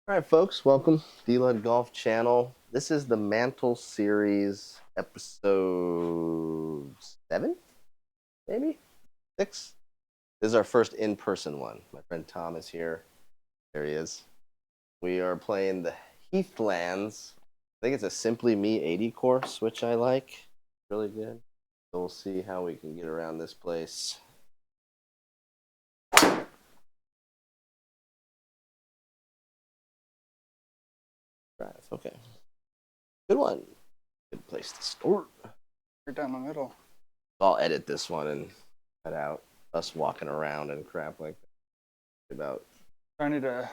All right, folks, welcome to dludgolf channel. This is the Mantel series, episode 7, maybe 6. This is our first in-person one. My friend Tom is here. There he is. We are playing the Heathlands. I think it's a Simply Me 80 course, which I like. Really good. So we'll see how we can get around this place. Drive. Okay. Good one. Good place to start. Right down the middle. I'll edit this one and cut out us walking around and crap like that. About. I need to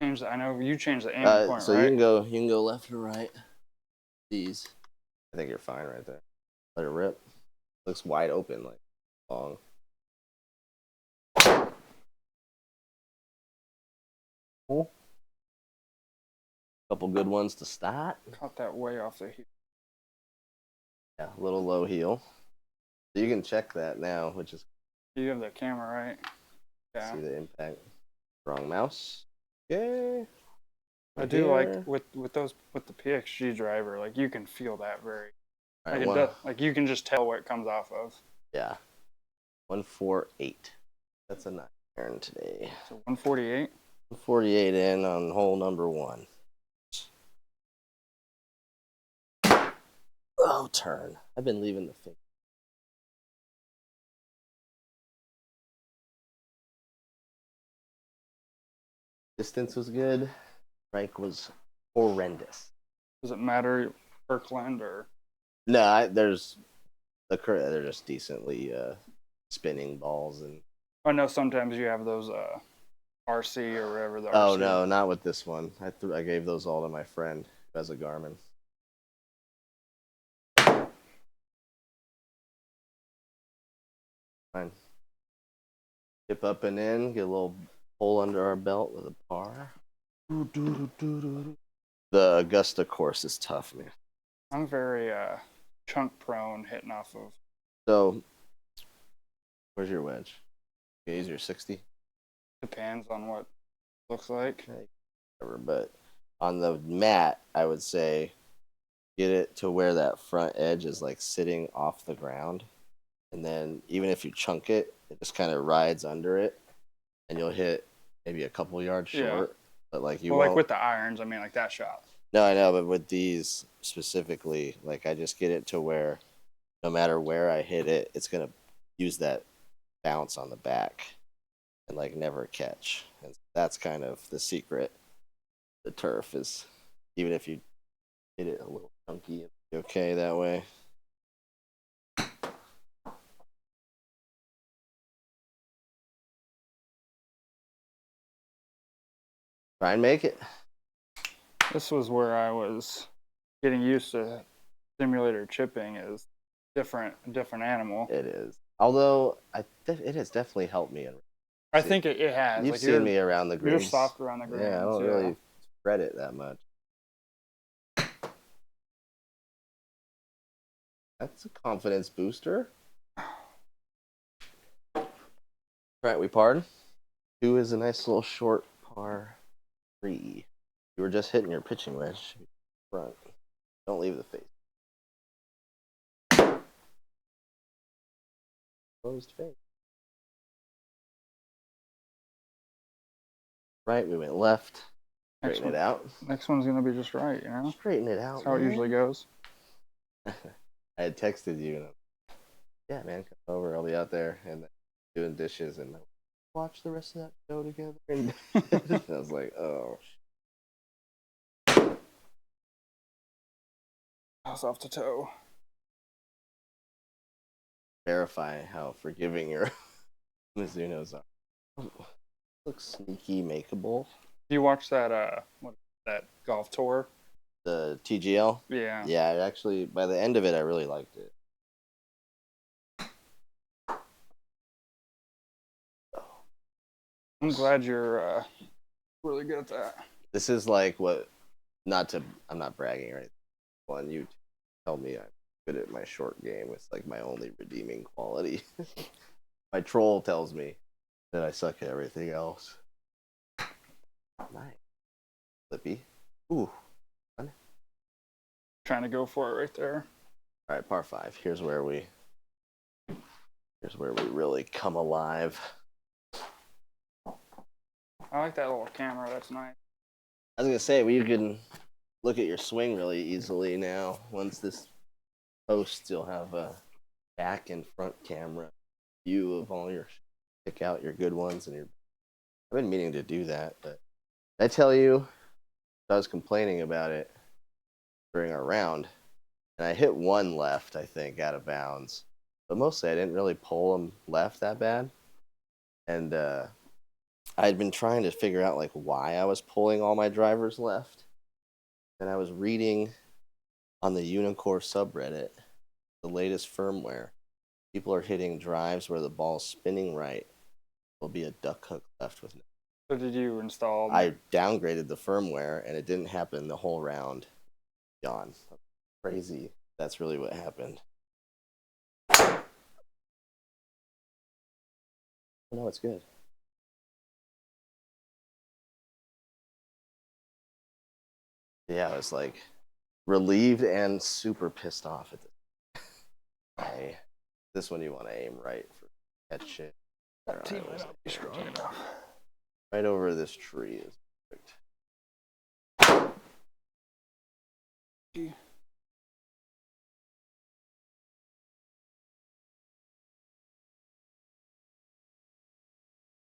change the. I know you changed the aiming point, So right? you can go left or right. These. I think you're fine right there. Let it rip. Looks wide open, like long. Cool. Couple good ones to start. Caught that way off the heel. Yeah, a little low heel. So you can check that now, which is. You have the camera, right? Yeah. See the impact. Wrong mouse. Okay. I do like with the PXG driver, like you can feel that very. Right, like you can just tell where it comes off of. Yeah. 148. That's a nice iron today. So 148. 148 in on hole number 1. Oh, turn. I've been leaving the finger. Distance was good. Strike was horrendous. Does it matter Kirkland or? No, there's they're just decently spinning balls and. I know sometimes you have those RC or whatever. The Oh RC. no, not with this one. I gave those all to my friend who has a Garmin. Fine. Dip up and in, get a little hole under our belt with a par. The Augusta course is tough, man. I'm very chunk prone hitting off of. So, where's your wedge? Okay, is your 60? Depends on what it looks like. Whatever, but on the mat, I would say get it to where that front edge is like sitting off the ground. And then even if you chunk it, it just kind of rides under it. And you'll hit maybe a couple yards short. Yeah. But like you won't. Like with the irons, I mean like that shot. No, I know, but with these specifically, like I just get it to where no matter where I hit it, it's going to use that bounce on the back and like never catch. And that's kind of the secret. The turf is, even if you hit it a little chunky, it'll be okay that way. Try and make it. This was where I was getting used to simulator chipping. Is different animal. It is. Although it has definitely helped me. I think it has. You've seen me around the greens. You're soft around the greens. Yeah, I don't really spread it that much. That's a confidence booster. Right, we parred. 2 is a nice little short par 3. You were just hitting your pitching wedge. Front. Don't leave the face. Closed face. Right, we went left. Straighten it out. Next one's gonna be just right, you know? Straighten it out. That's how it usually goes. I had texted you and yeah, man, come over. I'll be out there and doing dishes and watch the rest of that show together. And I was like, oh. I was off the toe. Verify how forgiving your Mizunos are. Looks sneaky makeable. Do you watch that that golf tour? The TGL? Yeah. Yeah, it actually, by the end of it, I really liked it. I'm glad you're really good at that. This is like what, I'm not bragging or anything. Well, you tell me I'm good at my short game. It's like my only redeeming quality. My troll tells me that I suck at everything else. Nice. Flippy. Ooh. Trying to go for it right there. All right, par 5. Here's where we really come alive. I like that little camera. That's nice. I was gonna say, well, you can look at your swing really easily now. Once this posts, you'll have a back and front camera view of all your, pick out your good ones. And I've been meaning to do that, but I tell you, I was complaining about it during our round, and I hit one left, I think, out of bounds. But mostly I didn't really pull them left that bad. And I'd been trying to figure out like why I was pulling all my drivers left. And I was reading on the uneekor subreddit the latest firmware. People are hitting drives where the ball's spinning right. There'll be a duck hook left with no. So did you install? I downgraded the firmware and it didn't happen the whole round. Gone. Crazy. That's really what happened. No, it's good. Yeah, I was like relieved and super pissed off at this. Hey, this one you want to aim right for catch it. That team might not be strong enough. Right over this tree is perfect.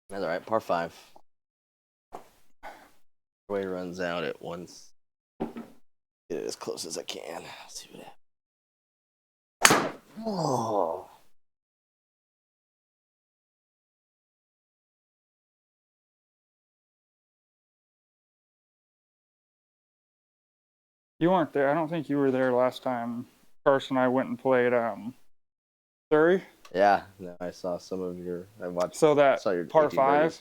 That's all right. Par 5. Way runs out at once. Get it as close as I can. Let's see what happens. Oh. You weren't there. I don't think you were there last time. Carson and I went and played Surrey. Yeah, no, I saw some of your. I watched. So that saw your par 18 5. birdies.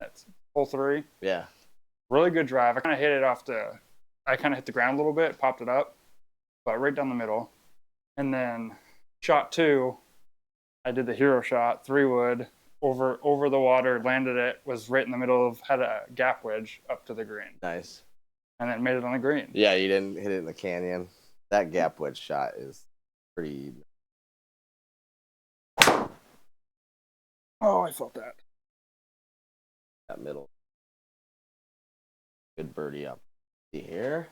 That's hole 3. Yeah. Really good drive. I kind of hit it off the. I kind of hit the ground a little bit, popped it up, but right down the middle. And then shot 2, I did the hero shot, 3-wood over the water, landed it, was right in the middle of, had a gap wedge up to the green, Nice. and then made it on the green. Yeah, you didn't hit it in the canyon. That gap wedge shot is pretty. Oh, I felt that. That middle. Good birdie up. See here.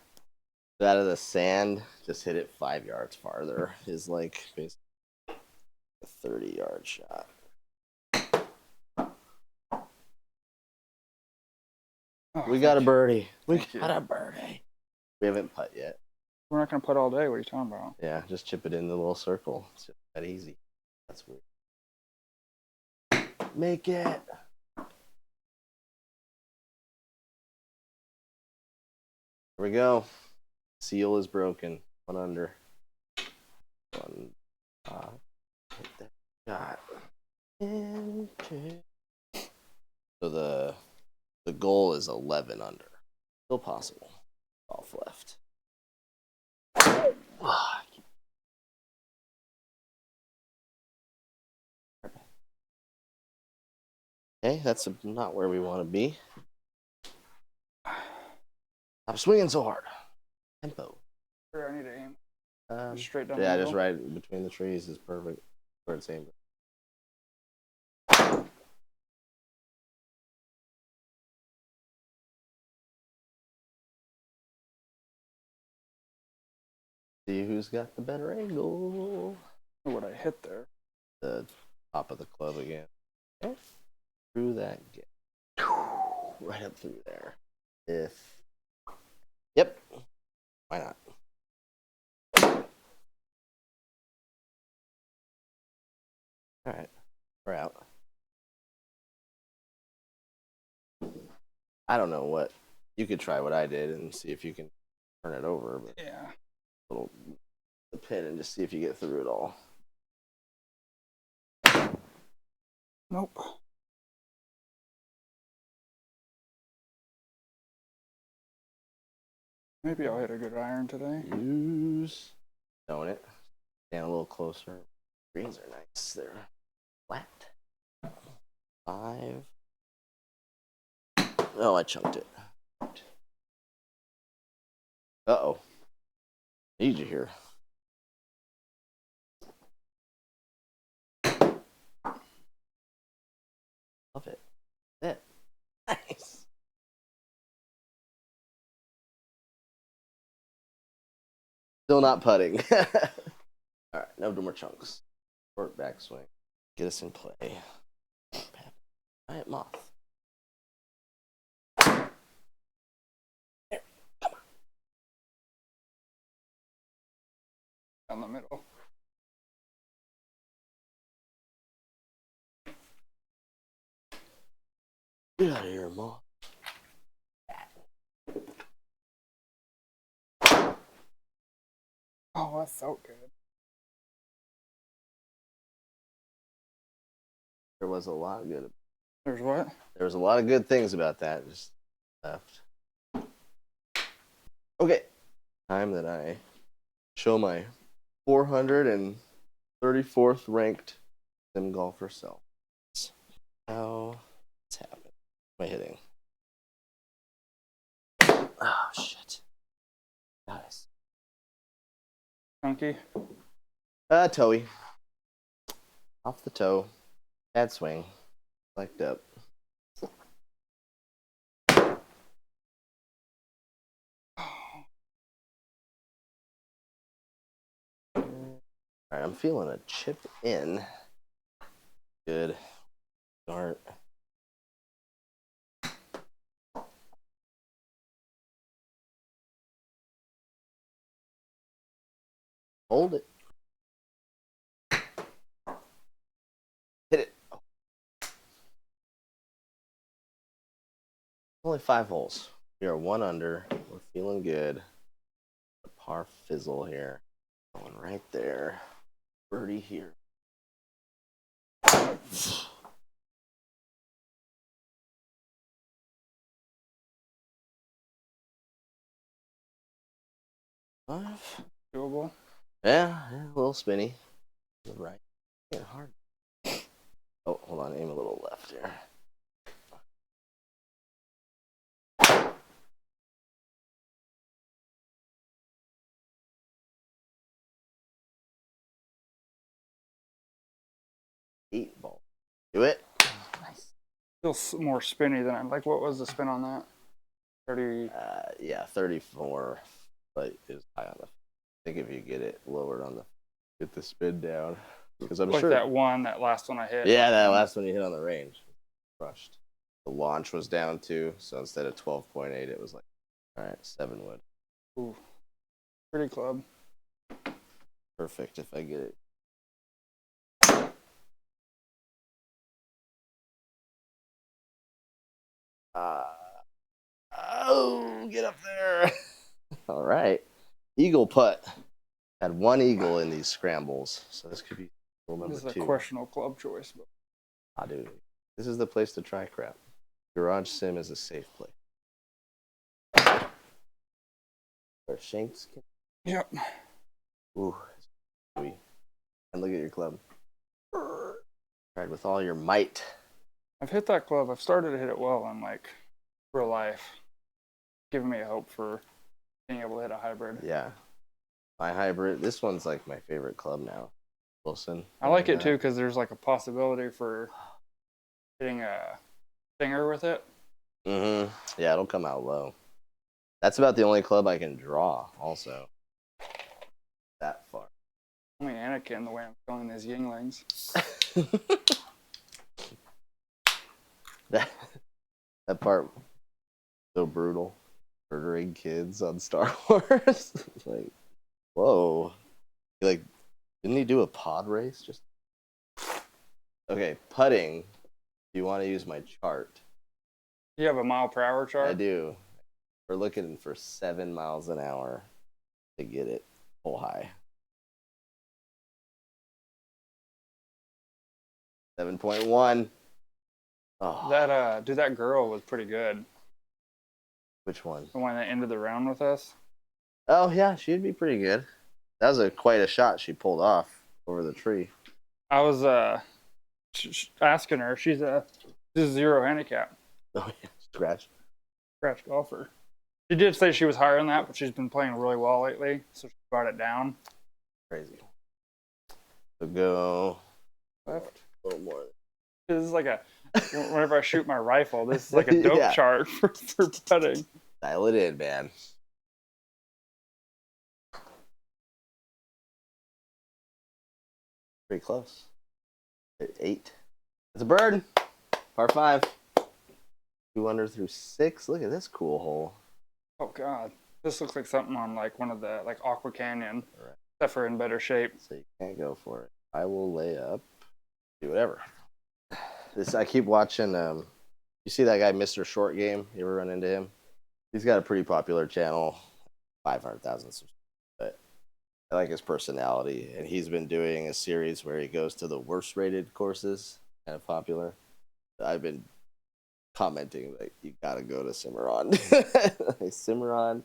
Out of the sand, just hit it 5 yards farther. Is like basically a 30-yard shot. Oh, We got a birdie. We Thank got you. a birdie. We haven't putt yet. We're not going to putt all day. What are you talking about? Yeah, just chip it in the little circle. It's just that easy. That's weird. Make it. Here we go. Seal is broken. 1 under. 1. Hit that shot. So the goal is 11 under. Still possible. Off left. Okay, that's not where we want to be. Stop swinging so hard. Tempo. Sure, I need to aim. Just straight down the Yeah, middle? just right between the trees is perfect. Where it's aimed. See who's got the better angle. What I hit there. The top of the club again. Okay. Through that gap. Right up through there. Yep. Why not? All right. We're out. I don't know what. You could try what I did and see if you can turn it over. But Yeah. little the pin and just see if you get through it all. Nope. Maybe I'll hit a good iron today. Use. Don't it. Stand a little closer. Greens are nice. They're flat. 5. Oh, I chunked it. Uh-oh. Need you here. Love it. It. Nice. Still not putting. All right, no more chunks. Short backswing. Get us in play. Giant moth. There. Come on. Down the middle. Get out of here, moth. Oh, that felt good. There was a lot good. There's what? There was a lot of good things about that. Just left. Okay. Time that I show my 434th ranked sim golfer self. How it's happening. Am I hitting? Oh shit. Nice. Chunky. Toey. Off the toe. Bad swing. Liked up. Alright, I'm feeling a chip in. Good. Start. Hold it. Hit it. Oh. Only 5 holes. We are 1 under. We're feeling good. A par fizzle here. Going right there. Birdie here. Five. Doable. Yeah, a little spinny. Right. Yeah, hard. Oh, hold on. Aim a little left here. Eight ball. Do it. Nice. Feels more spinny than I like. What was the spin on that? 30. Yeah, 34. But it was high on the. I think if you get it lowered on the, get the spin down. Because I'm Like sure that last one I hit. Yeah, that last one you hit on the range, crushed. The launch was down too, so instead of 12.8, it was like, all right, 7 wood. Ooh. Pretty club. Perfect if I get it. Oh, get up there. All right. Eagle putt. Had 1 eagle in these scrambles, so this could be goal number This is 2. a questionable club choice. But... Ah, dude. This is the place to try crap. Garage Sim is a safe place. Where shanks can... Yep. Ooh. And look at your club. Tried with all your might. I've hit that club. I've started to hit it well in like real life. Giving me a hope for being able to hit a hybrid. Yeah. My hybrid. This one's like my favorite club now. Wilson. I like it too because there's like a possibility for hitting a finger with it. Mm-hmm. Yeah, it'll come out low. That's about the only club I can draw also. That far. Only Anakin the way I'm feeling these Yinglings. that part so brutal. Murdering kids on Star Wars. Like, whoa. Like, didn't he do a pod race? Just okay, putting. Do you want to use my chart? You have a mile per hour chart? I do. We're looking for 7 miles an hour to get it full high. 7.1. Oh. That girl was pretty good. Which one? The one that ended the round with us. Oh yeah, she'd be pretty good. That was quite a shot she pulled off over the tree. I was asking her. She's a 0 handicap. Oh yeah, scratch Scratch golfer. She did say she was higher than that, but she's been playing really well lately, so she brought it down. Crazy. So go Left. a little more. This is like a, whenever I shoot my rifle, this is like a dope Yeah. chart for putting. Dial it in, man. Pretty close. 8. It's a bird. Par 5. 2 under through 6. Look at this cool hole. Oh God, this looks like something on like one of the like Aqua Canyon. All right. Except for in better shape. So you can't go for it. I will lay up. Do whatever. I keep watching. You see that guy, Mr. Short Game? You ever run into him? He's got a pretty popular channel, 500,000 subscribers. But I like his personality, and he's been doing a series where he goes to the worst rated courses. Kind of popular. I've been commenting like, you gotta go to Cimarron. Like, Cimarron,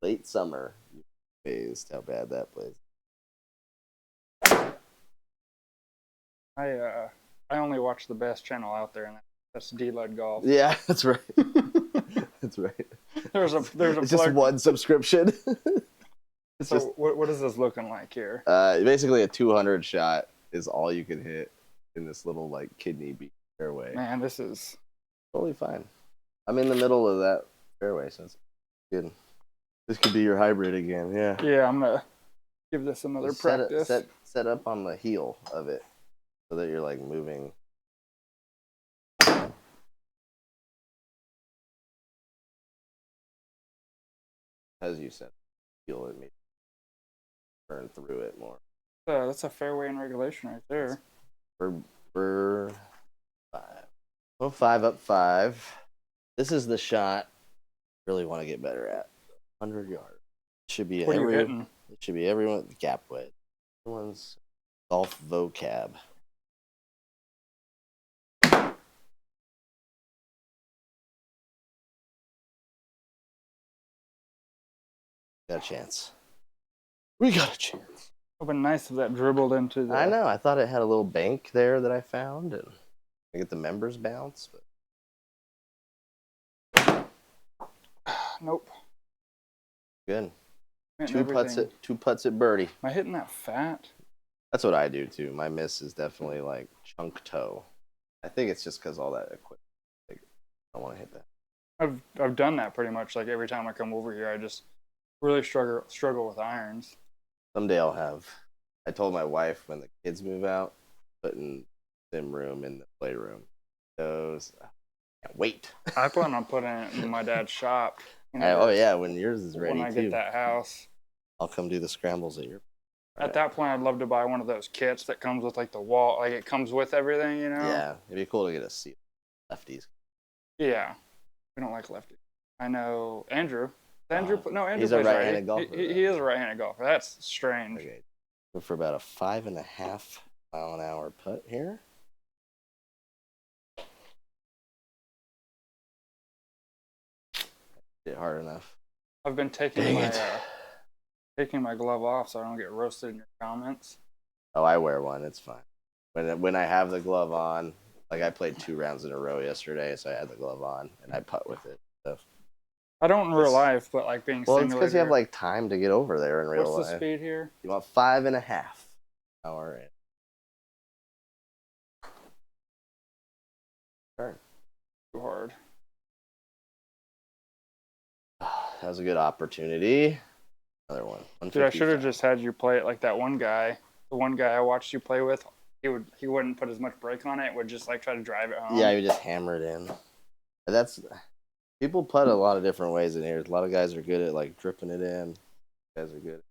late summer. You amazed how bad that plays. I only watch the best channel out there, and that's dludgolf. Yeah, that's right. That's right. There's a It's just one subscription. It's so just what is this looking like here? basically a 200 shot is all you can hit in this little like kidney beat fairway. Man, this is Totally fine. I'm in the middle of that fairway, so it's good. This could be your hybrid again. Yeah. yeah. I'm gonna give this another Just practice. Set up on the heel of it so that you're like moving. As you said, heel it, maybe burn through it more. That's a fairway in regulation right there. For 5. Well, 5 up 5. This is the shot I really want to get better at. 100 yards. Should be What are you hitting? It should be everyone gap wedge. Everyone's golf vocab. Got a chance. We got a chance. It would have been nice if that dribbled into the. I know. I thought it had a little bank there that I found, and I get the members bounce, but Nope. good. Hitting everything. Two putts at birdie. Am I hitting that fat? That's what I do too. My miss is definitely like chunk toe. I think it's just because all that equipment. Like, I don't want to hit that. I've done that pretty much. Like every time I come over here, I just really struggle with irons. Someday I'll have. I told my wife when the kids move out, putting sim room in the playroom. Those, I can't wait. I plan on putting it in my dad's shop. Oh yeah, when yours is ready when I too. get that house. I'll come do the scrambles at your. At that point, I'd love to buy one of those kits that comes with like the wall, like it comes with everything, you know? Yeah, it'd be cool to get a seal. Lefties. Yeah. We don't like lefties. I know Andrew. Andrew He's a plays right-handed golfer. He is a right-handed golfer. That's strange. Okay. Go for about a 5.5 mile an hour putt here. Hit hard enough. I've been taking my glove off so I don't get roasted in your comments. Oh, I wear one. It's fine. When I have the glove on, like I played 2 rounds in a row yesterday, so I had the glove on and I putt with it. So. I don't in real life, but like being Well, it's simulated. because you have like time to get over there in real life. What's the speed here? You want 5.5 hour in. Turn. Too hard. That was a good opportunity. Another one. Dude, I should have just had you play it like that one guy. The one guy I watched you play with, he wouldn't put as much brake on it. Would just like try to drive it home. Yeah, you just hammer it in. People putt a lot of different ways in here. A lot of guys are good at like dripping it in. Guys are good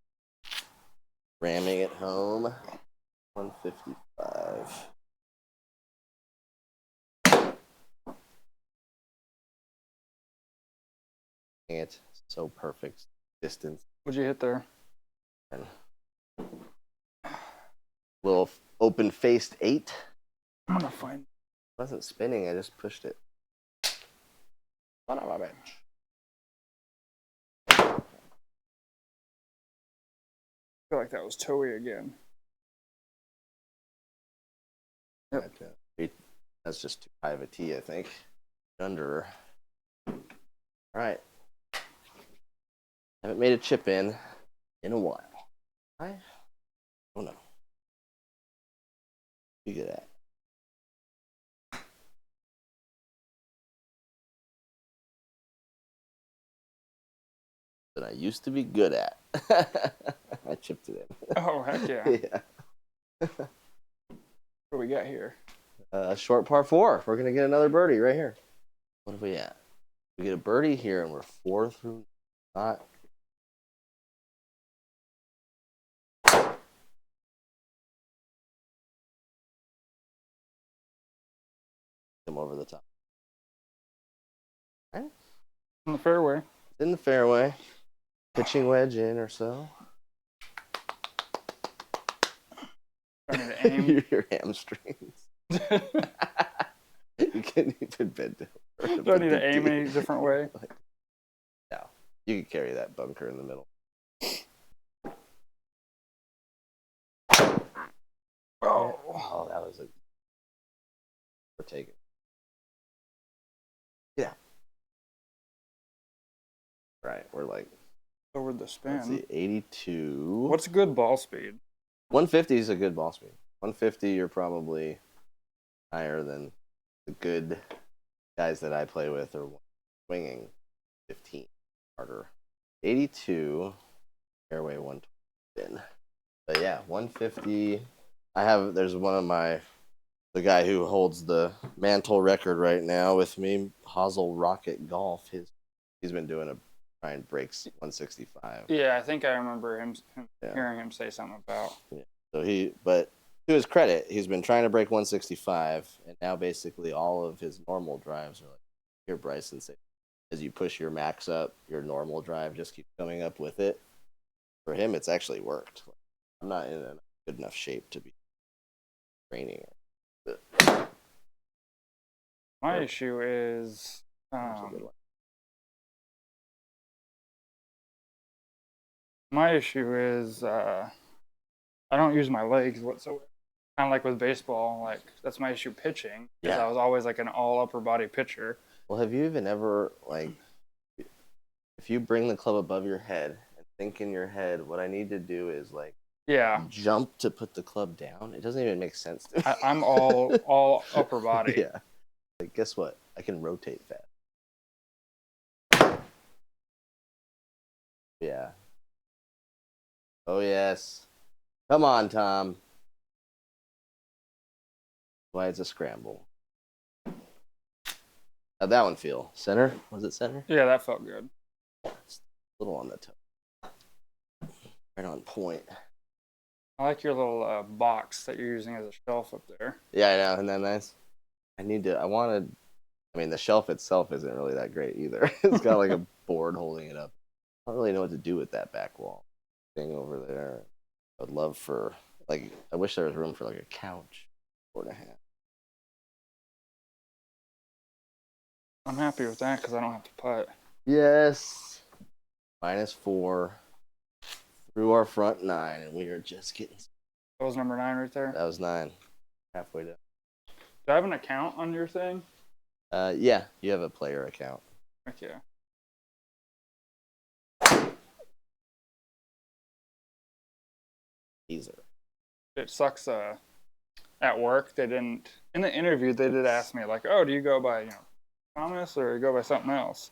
at ramming it home. 155. It's so perfect distance. What'd you hit there? And little open faced 8. I'm gonna find. It wasn't spinning. I just pushed it. Son of a bitch. I feel like that was Toei again. Yep. That's just too high of a tee, I think. Under. All right. Haven't made a chip in a while. I don't know. Be good at. That I used to be good at. I chipped it in. Oh, heck yeah. Yeah. What do we got here? Short par 4. We're gonna get another birdie right here. What are we at? We get a birdie here, and we're 4 through not. Come over the top. Right? In the fairway. It's in the fairway. Pitching wedge in or so. I need to aim. Your hamstrings. You can't even bend over. Do I need to aim any different way? No. You can carry that bunker in the middle. Oh, that was a. We're taking. Yeah. Right, we're like. Over the spin. Let's see, 82. What's good ball speed? 150 is a good ball speed. 150, you're probably higher than the good guys that I play with are swinging 15 harder. 82, fairway 120. But yeah, 150. There's one of the guy who holds the Mantel record right now with me, Hazel Rocket Golf. He's been doing try and breaks 165. Yeah, I think I remember hearing him say something about. Yeah. So but to his credit, he's been trying to break 165, and now basically all of his normal drives are like, here, Bryson, say, as you push your max up, your normal drive just keeps coming up with it. For him, it's actually worked. I'm not in a good enough shape to be training. My issue is I don't use my legs whatsoever. Kind of like with baseball, like that's my issue pitching. Because I was always like an all upper body pitcher. Well, have you even ever if you bring the club above your head and think in your head, what I need to do is jump to put the club down? It doesn't even make sense to me. I'm all upper body. Yeah. Like, guess what? I can rotate fast. Yeah. Oh, yes. Come on, Tom. Why it's a scramble. How'd that one feel? Center? Was it center? Yeah, that felt good. It's a little on the toe. Right on point. I like your little box that you're using as a shelf up there. Yeah, I know. Isn't that nice? I mean, the shelf itself isn't really that great either. It's got like a board holding it up. I don't really know what to do with that back wall thing over there. I would love I wish there was room for like a couch. 4.5. I'm happy with that because I don't have to putt. Yes. -4 through our front 9, and we are just getting. That was number 9 right there? That was 9. Halfway down. Do I have an account on your thing? Yeah, you have a player account. Okay. Teaser. It sucks. At work, in the interview, they did ask me like, "Oh, do you go by Thomas or you go by something else?"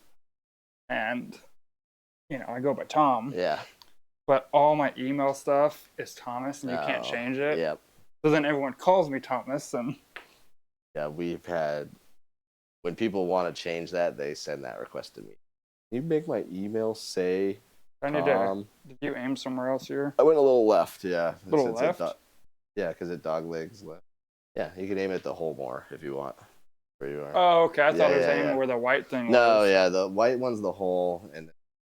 And I go by Tom. Yeah. But all my email stuff is Thomas, and you can't change it. Yep. So then everyone calls me Thomas, and yeah, we've had when people want to change that, they send that request to me. Can you make my email say I need Tom? Did you aim somewhere else here? I went a little left, yeah. A little left? Yeah, because it dog legs left. Yeah, you can aim it the whole more if you want. Where you are. Oh, okay. I thought it was aiming where the white thing was. No, yeah, the white one's the hole, and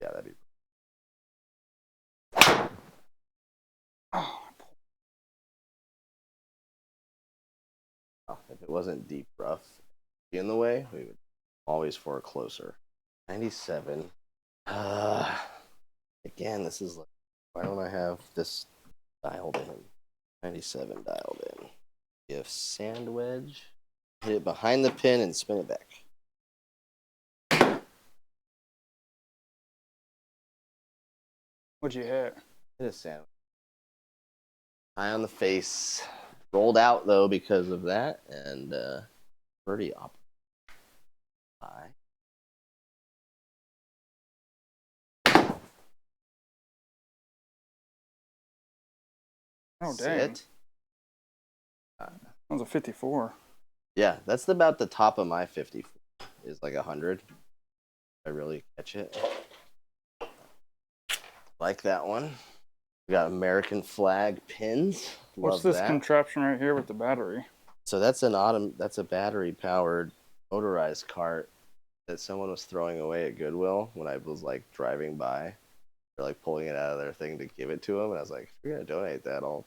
yeah, that'd be. Oh, if it wasn't deep rough in the way, we would always for closer. 97. Again, this is like, why don't I have this dialed in? 97 dialed in. You have sand wedge. Hit it behind the pin and spin it back. What'd you hit? Hit a sandwich. Eye on the face. Rolled out though because of that, and birdie up. Bye. Oh, dang. Sit. That was a 54. Yeah, that's about the top of my 50 is like 100. I really catch it. Like that one. We got American flag pins. What's Love this that. contraption right here with the battery? So that's a battery powered motorized cart that someone was throwing away at Goodwill when I was like driving by. They're like pulling it out of their thing to give it to them, and I was like, if you're gonna donate that, I'll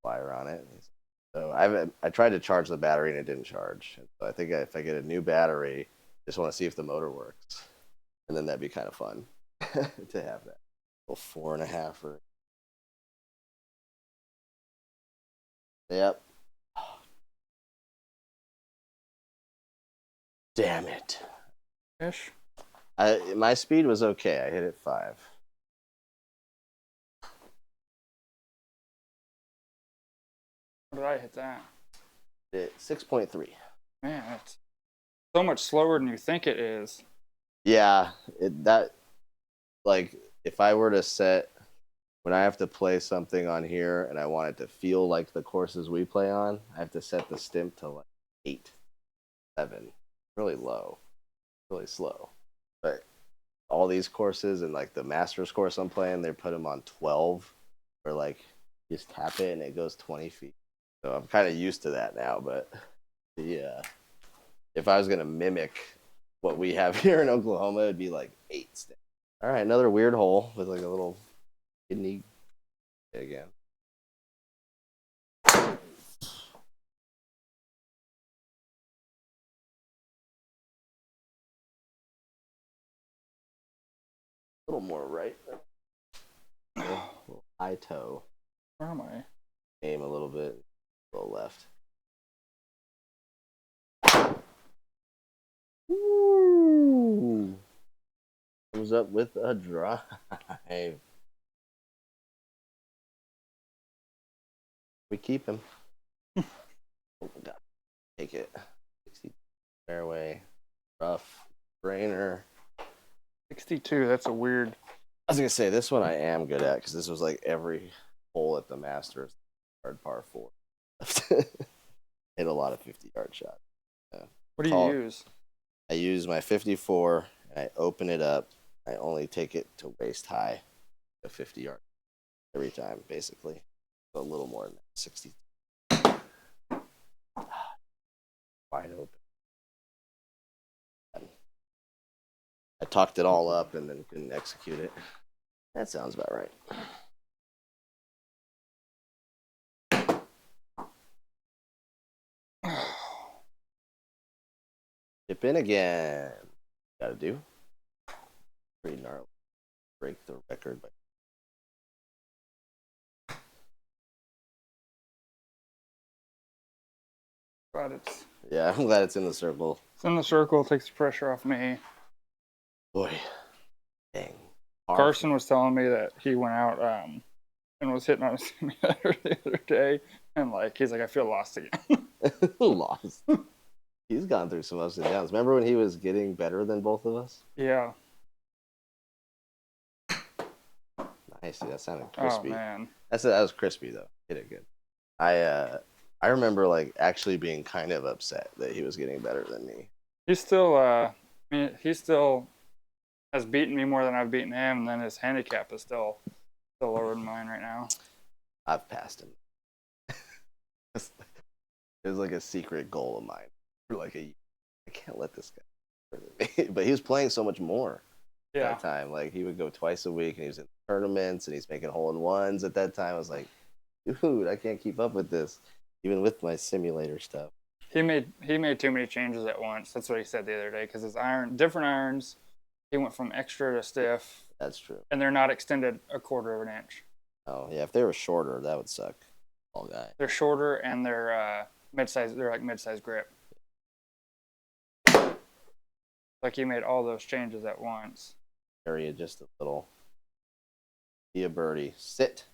wire on it. So I tried to charge the battery and it didn't charge. So I think if I get a new battery, just want to see if the motor works, and then that'd be kind of fun to have that. Little 4.5 or yep. Damn it. Ish. My speed was okay. I hit it 5. How did I hit that? Hit 6.3. Man, it's so much slower than you think it is. Yeah, that like if I were to set when I have to play something on here and I want it to feel like the courses we play on, I have to set the stimp to like 8, 7, really low, really slow. But all these courses and like the Masters course I'm playing, they put them on 12, where like you just tap it and it goes 20 feet. So I'm kind of used to that now. But yeah, if I was gonna mimic what we have here in Oklahoma, it'd be like 8 stimp. All right, another weird hole with like a little kidney again. A little more right. A little high toe. Where am I? Aim a little bit. A little left. Ooh. Comes up with a drive. We keep him. Oh my God. Take it. 60 fairway. Rough. Brainer. 62. That's a weird. I was going to say, this one I am good at because this was like every hole at the Masters. Hard par 4. Hit a lot of 50-yard shots. Yeah. What do you use? I use my 54 and I open it up. I only take it to waist high, a 50-yard every time, basically. So a little more than that, 60. Wide open. I talked it all up and then couldn't execute it. That sounds about right. Chip in again. Gotta do. Pretty gnarly. Break the record. But it's Yeah, I'm glad it's in the circle. It's in the circle. Takes the pressure off me. Boy, dang. Carson was telling me that he went out and was hitting on a simulator the other day, and like he's like, I feel lost again. Lost. He's gone through some ups and downs. Remember when he was getting better than both of us? Yeah. Nice. That sounded crispy. Oh man. That was crispy though. Hit it good. I remember like actually being kind of upset that he was getting better than me. He's still I mean he still has beaten me more than I've beaten him, and then his handicap is still lower than mine right now. I've passed him. It was like a secret goal of mine for like I can't let this guy. But he was playing so much more at that time. Like he would go twice a week and he was in tournaments and he's making hole-in-ones at that time. I was like, dude, I can't keep up with this, even with my simulator stuff. He made too many changes at once. That's what he said the other day, because his different irons, he went from extra to stiff. That's true. And they're not extended a quarter of an inch. Oh yeah, if they were shorter, that would suck. All guy. They're shorter and they're mid-size. They're like mid-size grip. Like he made all those changes at once. Area just a little. Be a birdie. Sit.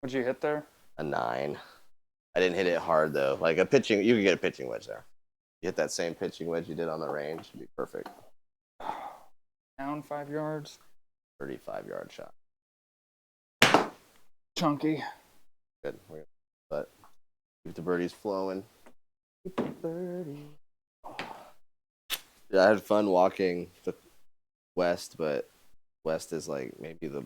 What'd you hit there? A 9. I didn't hit it hard though. Like a pitching, you could get a pitching wedge there. You hit that same pitching wedge you did on the range, it'd be perfect. Down 5 yards. 35-yard shot. Chunky. Good. But keep the birdies flowing. Keep the birdie. Yeah, I had fun walking the west, but west is like maybe the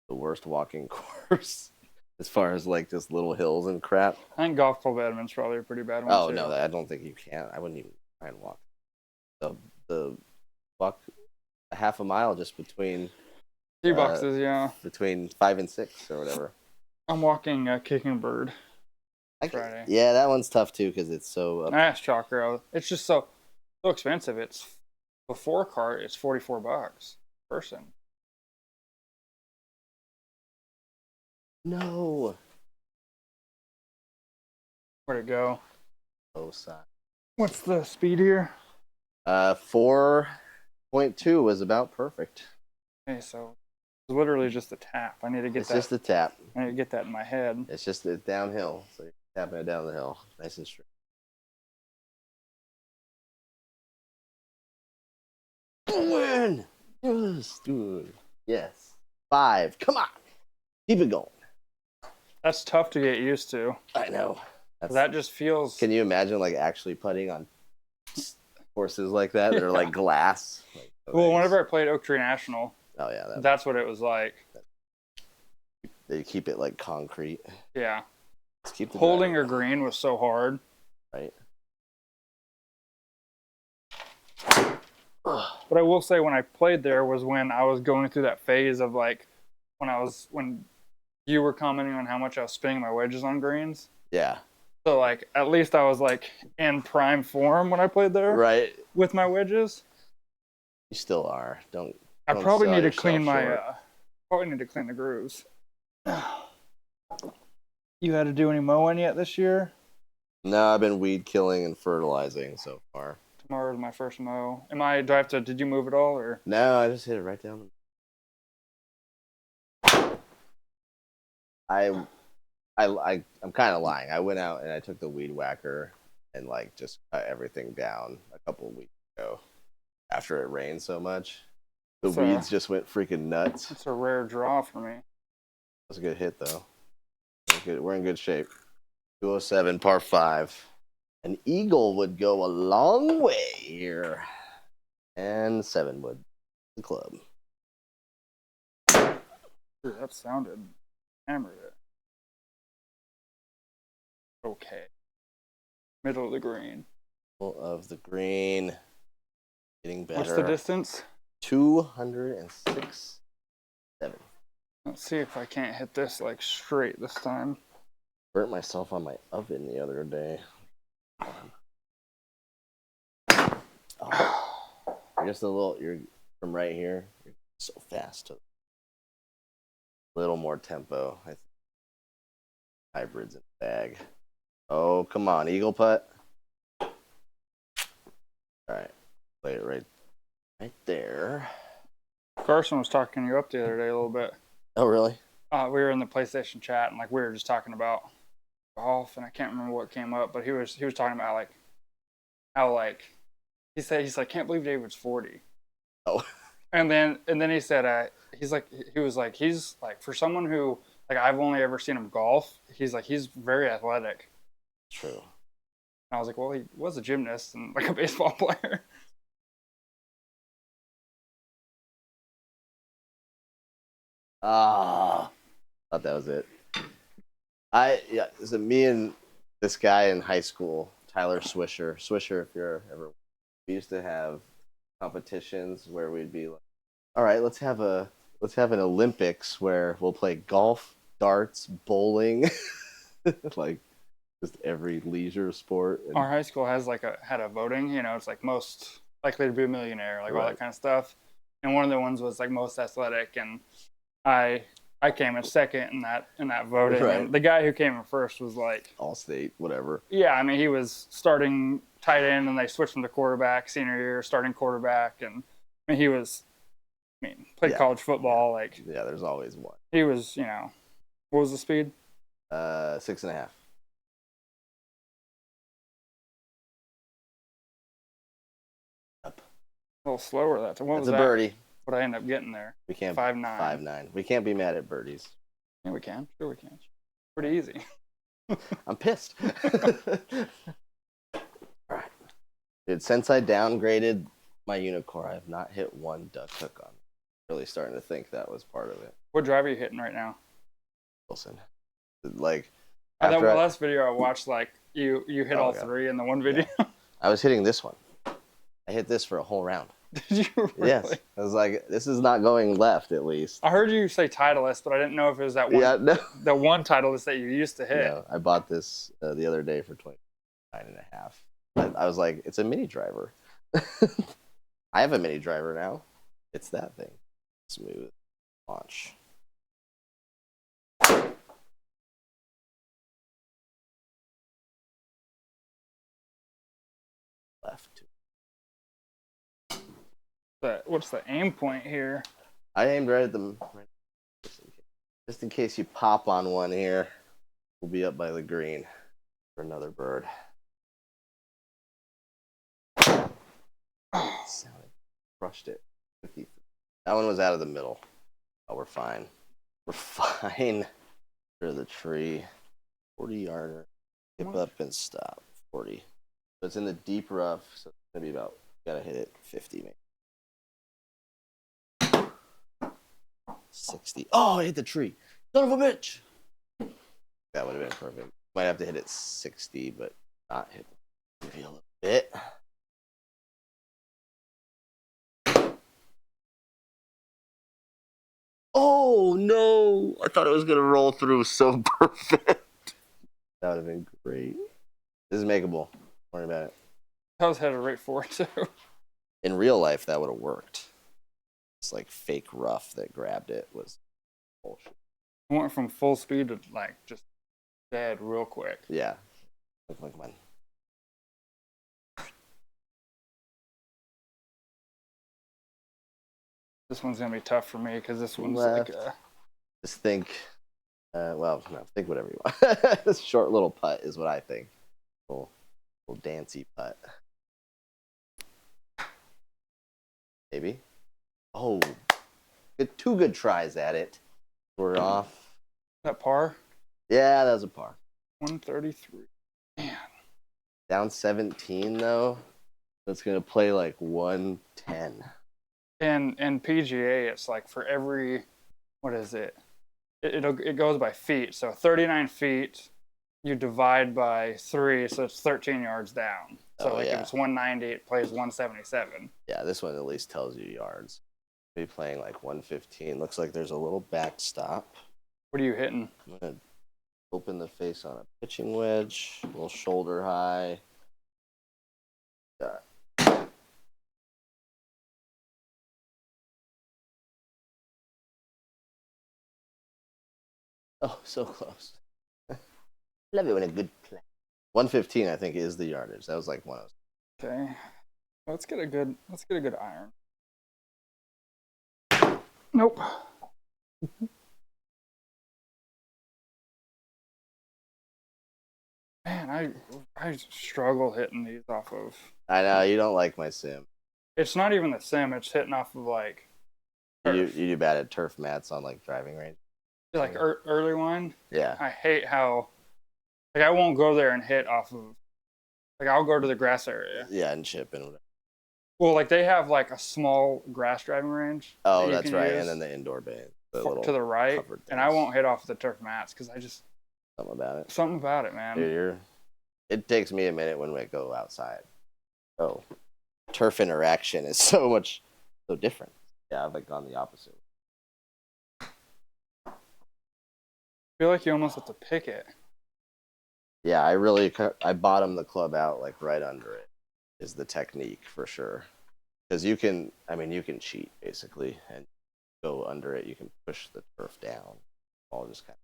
worst walking course as far as like just little hills and crap. I think Golf Club Edmonds probably a pretty bad one. Oh too. no, I don't think you can. I wouldn't even try and walk. The walk a half a mile just between Tee boxes, yeah. Between 5 and 6 or whatever. I'm walking Kicking Bird. Friday. Yeah, that one's tough too because it's so. I asked Chalker. It's just so expensive. It's before cart. It's $44 per person. No. Where'd it go? Oh, side. What's the speed here? 4.2 was about perfect. Okay, so it's literally just a tap. I need to get It's just a tap. I need to get that in my head. It's downhill, so you're tapping it down the hill, nice and straight. Win! Yes, dude. Yes. 5. Come on. Keep it going. That's tough to get used to. I know. That just feels. Can you imagine like actually putting on courses like that that are like glass? Like, well, whenever I played Oak Tree National, oh yeah, that's what it was like. They keep it like concrete. Yeah. Let's keep the holding your green was so hard. Right. But I will say when I played there was when I was going through that phase of like when you were commenting on how much I was spinning my wedges on greens. Yeah. So like at least I was like in prime form when I played there. Right. With my wedges. You still are. Don't I probably need to clean short. probably need to clean the grooves. You had to do any mowing yet this year? No, I've been weed killing and fertilizing so far. Tomorrow's my first mow. Did you move it all or? No, I just hit it right down. I'm kind of lying. I went out and I took the weed whacker and like just cut everything down a couple of weeks ago after it rained so much. The weeds just went freaking nuts. It's a rare draw for me. That's a good hit though. We're in good shape. 207 par 5. An eagle would go a long way here. And 7 would the club. Dude, that sounded hammered it. Okay. Middle of the green. Middle of the green. Getting better. What's the distance? 206.7. Let's see if I can't hit this like straight this time. Burnt myself on my oven the other day. Oh. You're from right here. You're so fast. A little more tempo. I think hybrids in the bag. Oh, come on, eagle putt. All right, play it right there. Carson was talking you up the other day a little bit. Oh, really? We were in the PlayStation chat and like we were just talking about golf, and I can't remember what came up, but he was talking about like how like he's like can't believe David's 40. Oh. And then he said he's like for someone who like I've only ever seen him golf, he's very athletic. True. And I was like, well, he was a gymnast and like a baseball player. Ah, thought that was it. So me and this guy in high school, Tyler Swisher, if you're ever, we used to have competitions where we'd be like, all right, let's have an Olympics where we'll play golf, darts, bowling, like just every leisure sport. And Our high school has had a voting, it's like most likely to be a millionaire, like all that kind of stuff. And one of the ones was like most athletic, and I came in second in that voting. Right. And the guy who came in first was like all state, whatever. Yeah, I mean he was starting tight end, and they switched him to quarterback senior year, starting quarterback, and I mean I mean, played Yeah. college football. Like, Yeah, there's always one. he was, you know, what was the speed? 6.5. Up. A little slower that time. What That's was a that? birdie. What I ended up getting there? We can't 5'9". 5'9". We can't be mad at birdies. Yeah, we can. Sure, we can. Pretty easy. I'm pissed. All right, dude. Since I downgraded my Uneekor, I have not hit one duck hook on. Really starting to think that was part of it. What drive are you hitting right now? Wilson. Like That last video I watched, like you hit all 3 in the one video. Yeah. I was hitting this one. I hit this for a whole round. Did you really? Yes. I was like, this is not going left, at least. I heard you say Titleist, but I didn't know if it was that one. Yeah, no. The one Titleist that you used to hit. No, I bought this the other day for $29.5. I was like, it's a mini driver. I have a mini driver now. It's that thing. Smooth launch. Left. What's the aim point here? I aimed right at them. Just in case you pop on one here, we'll be up by the green for another bird. Crushed it. 50. That one was out of the middle. Oh, we're fine. We're fine. Through the tree. 40 yarder. Skip up and stop. 40. So it's in the deep rough. So it's gonna be about. Gotta hit it 50 maybe. 60. Oh, I hit the tree. Son of a bitch. That would have been perfect. Might have to hit it 60, but not hit the tree a little bit. Oh no! I thought it was gonna roll through so perfect. That would have been great. This is makeable. Don't worry about it. I was headed right for it too. In real life, that would have worked. It's like fake rough that grabbed it was bullshit. I went from full speed to like just dead real quick. Yeah. Come on. This one's gonna be tough for me because this one's Left. like Just think. Well, no, think whatever you want. This short little putt is what I think. Little dancy putt. Maybe. Oh, two good tries at it. We're off. that par. Yeah, that was a par. 133. Man. Down 17 though. That's gonna play like 110. And PGA, it's like for every, what is it? It goes by feet. So 39 feet, you divide by 3, so it's 13 yards down. So if it's 190, it plays 177. Yeah, this one at least tells you yards. Maybe playing like 115. Looks like there's a little backstop. What are you hitting? I'm gonna open the face on a pitching wedge, a little shoulder high. Oh, so close. Love it when a good play. 115, I think, is the yardage. That was like 106. Okay. Let's get a good iron. Nope. Man, I struggle hitting these off of. I know you don't like my sim. It's not even the sim. It's hitting off of like. You do bad at turf mats on like driving range. Like early one. Yeah. I hate how. Like I won't go there and hit off of. Like I'll go to the grass area. Yeah, and chip and whatever. Well, like they have like a small grass driving range. Oh, that's right. And then the indoor bay. To the right. And I won't hit off the turf mats because I just. Something about it, man. Dude, it takes me a minute when we go outside. Oh, turf interaction is so different. Yeah, I've like gone the opposite. I feel like you almost have to pick it. Yeah, I bottom the club out like right under it is the technique for sure. Because you can cheat basically and go under it. You can push the turf down. All just kind of.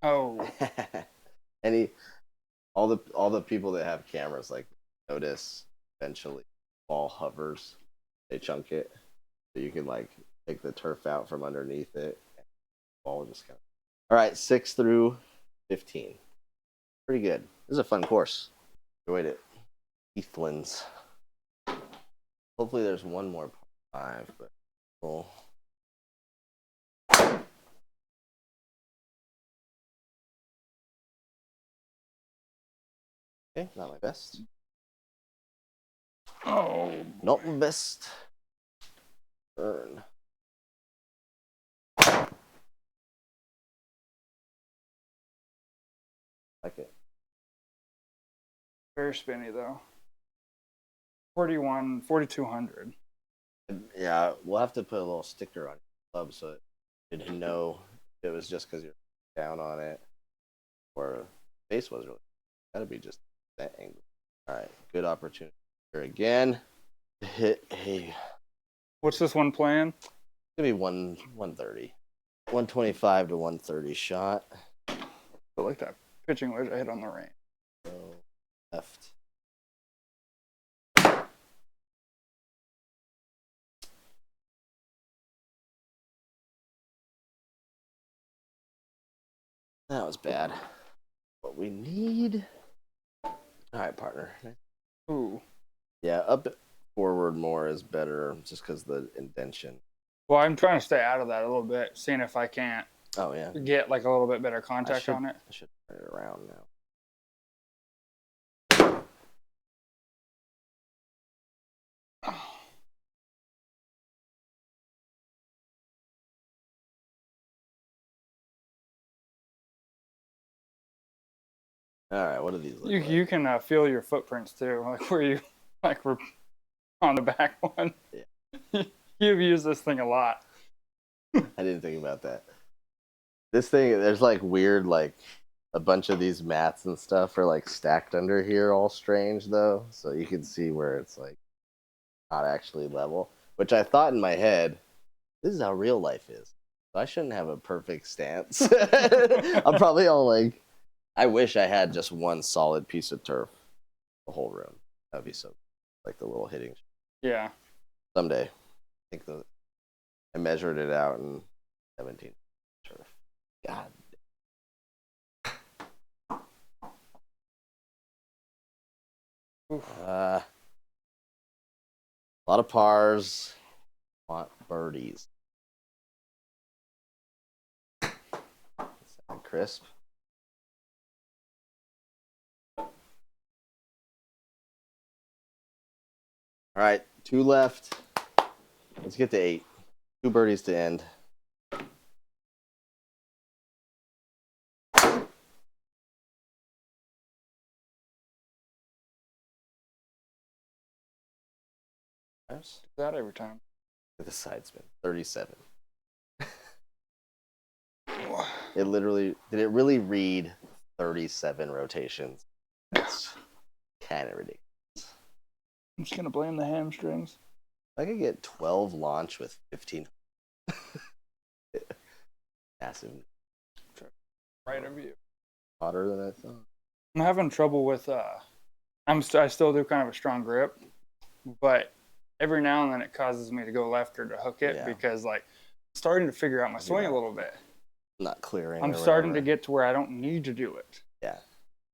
Oh. All the people that have cameras like notice eventually ball hovers They chunk it so you can like take the turf out from underneath it. Ball just kind of. All right, 6 through 15. Pretty good. This is a fun course. Enjoyed it. Heathlands. Hopefully there's one more 5, but cool. Okay, not my best. Oh, not my best. Burn. Like it. very spinny though. 4,200. Yeah, we'll have to put a little sticker on your club so that you didn't know if it was just because you're down on it or face was really. Gotta be just that angle. All right, good opportunity here again to hit a. What's this one playing? Gonna be 130, 125 to 130 shot. I like that pitching wedge I hit on the range. So left. That was bad. What we need. All right, partner. Ooh. Yeah, up forward more is better just because the indention. Well, I'm trying to stay out of that a little bit, seeing if I can't Oh, yeah. get like a little bit better contact on it. I should turn it around now. All right, what do these look like? You can feel your footprints too, like where you like we're on the back one. Yeah. You've used this thing a lot. I didn't think about that. This thing, there's like weird, like a bunch of these mats and stuff are like stacked under here, all strange though. So you can see where it's like not actually level, which I thought in my head, this is how real life is. So I shouldn't have a perfect stance. I'm probably all like, I wish I had just one solid piece of turf, the whole room. That'd be so, like the little hitting. Yeah. Someday, I think I measured it out in 17 turf. God. A lot of pars. Want birdies. Sound crisp. All right, 2 left. Let's get to 8. 2 birdies to end. That every time. The side spin. 37. It literally, did it really read 37 rotations? That's kind of ridiculous. I'm just gonna blame the hamstrings. I could get 12 launch with 15. Massive. Right of you. Hotter than I thought. I'm having trouble with I still do kind of a strong grip, but every now and then it causes me to go left or to hook it because like I'm starting to figure out my swing a little bit. Not clearing. I'm starting to get to where I don't need to do it. Yeah.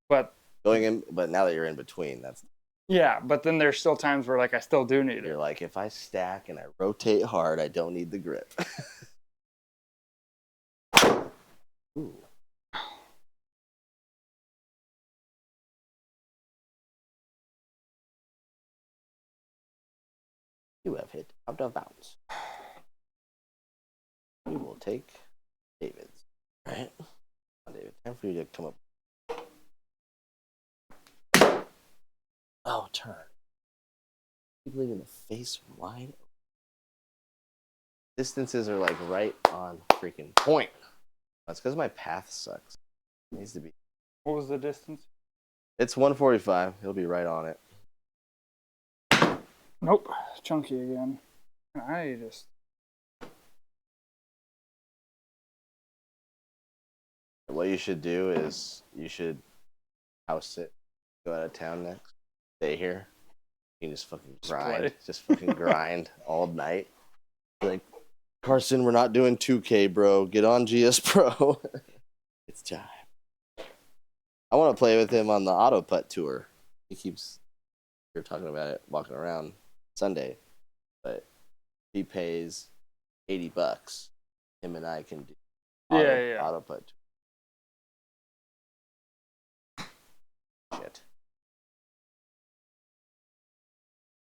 But going in, but now that you're in between, that's. Yeah, but then there's still times where like I still do need it. You're like, if I stack and I rotate hard, I don't need the grip. Ooh. You have hit out of bounds. We will take David's. All right. Come on, David. Time for you to come up. Oh, turn. Keep leaving the face wide open. Distances are like right on freaking point. That's because my path sucks. It needs to be. What was the distance? It's 145. He'll be right on it. Nope. Chunky again. I just. What you should do is you should house it, go out of town next, stay here, You can just fucking Just grind. play. Just fucking grind all night. Like, Carson, we're not doing 2K, bro. Get on GSPRO. It's time. I want to play with him on the auto putt tour. You're talking about it walking around Sunday, but he pays $80. Him and I can do auto putt tour. Shit.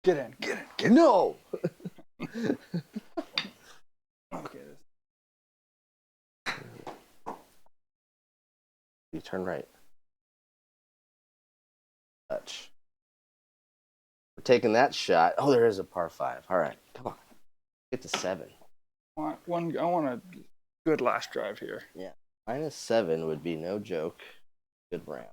Get in. No! Okay. You turn right. Touch. We're taking that shot. Oh, there is a par 5. All right, come on. Get to 7. I want a good last drive here. Yeah. -7 would be no joke. Good round.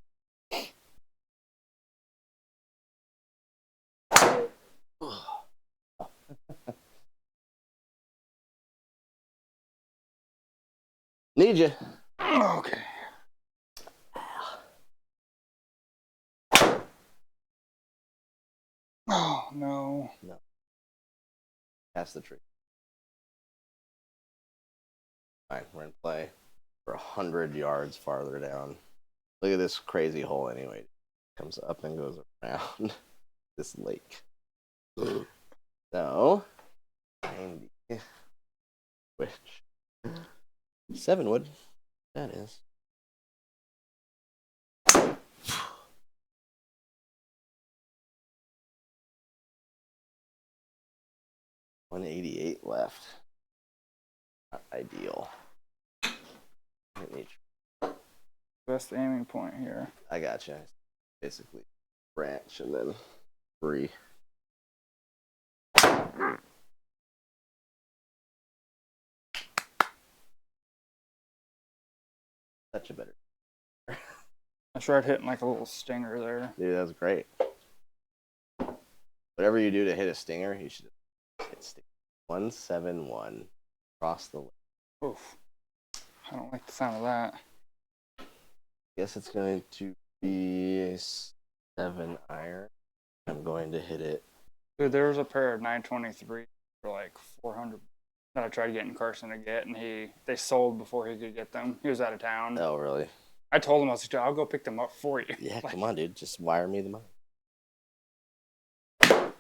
Need you. Okay. Oh, no. No. Pass the tree. All right, we're in play for 100 yards farther down. Look at this crazy hole anyway. Comes up and goes around this lake. So, 90. Which 7 wood. That is. $188 left. Not ideal. Best aiming point here. I gotcha. Basically, branch and then free. Such a better. I tried hitting like a little stinger there. Dude, that's great. Whatever you do to hit a stinger, you should hit stinger. 171 across the lake. Oof. I don't like the sound of that. Guess it's going to be a 7 iron. I'm going to hit it. Dude, there was a pair of 923 for like 400 that I tried getting Carson to get, and they sold before he could get them. He was out of town. Oh, really? I told him, I was like, I'll go pick them up for you. Yeah, Like, come on, dude. Just wire me the money.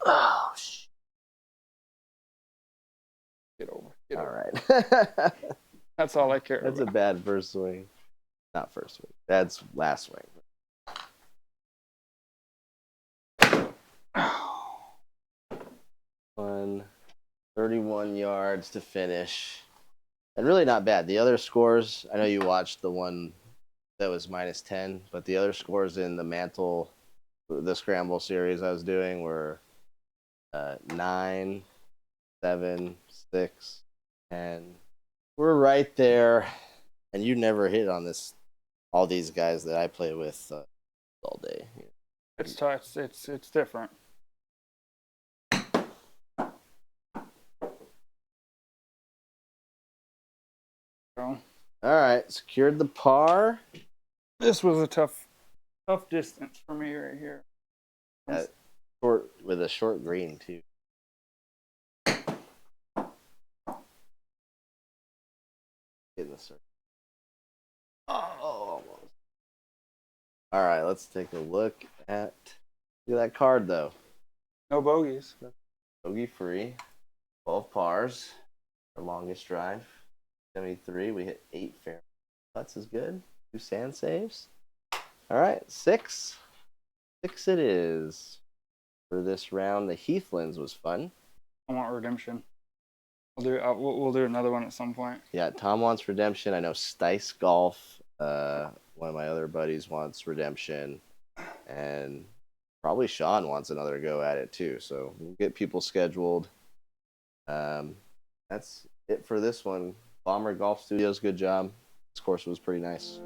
Oh, shit. Get over. All right. That's all I care That's about. a bad first swing. Not first swing. That's last swing. 31 yards to finish. And really not bad. The other scores, I know you watched the one that was -10, but the other scores in the Mantel, the scramble series I was doing were 9, 7, 6, 10. We're right there. And you never hit on this, all these guys that I play with all day. It's tough. It's different. So, all right, secured the par. this was a tough distance for me right here. Short with a short green too. In the circle. Oh, almost. All right, let's take a look at that card though. No bogeys. Bogey free, 12 pars. Our longest drive, 73. We hit 8 fair putts is good. 2 sand saves. All right, 6. 6 it is for this round. The Heathlands was fun. I want redemption. We'll do another one at some point. Yeah, Tom wants redemption. I know Stice Golf, one of my other buddies, wants redemption, and probably Sean wants another go at it too. So we'll get people scheduled. That's it for this one. Bomber Golf Studios, good job. This course was pretty nice.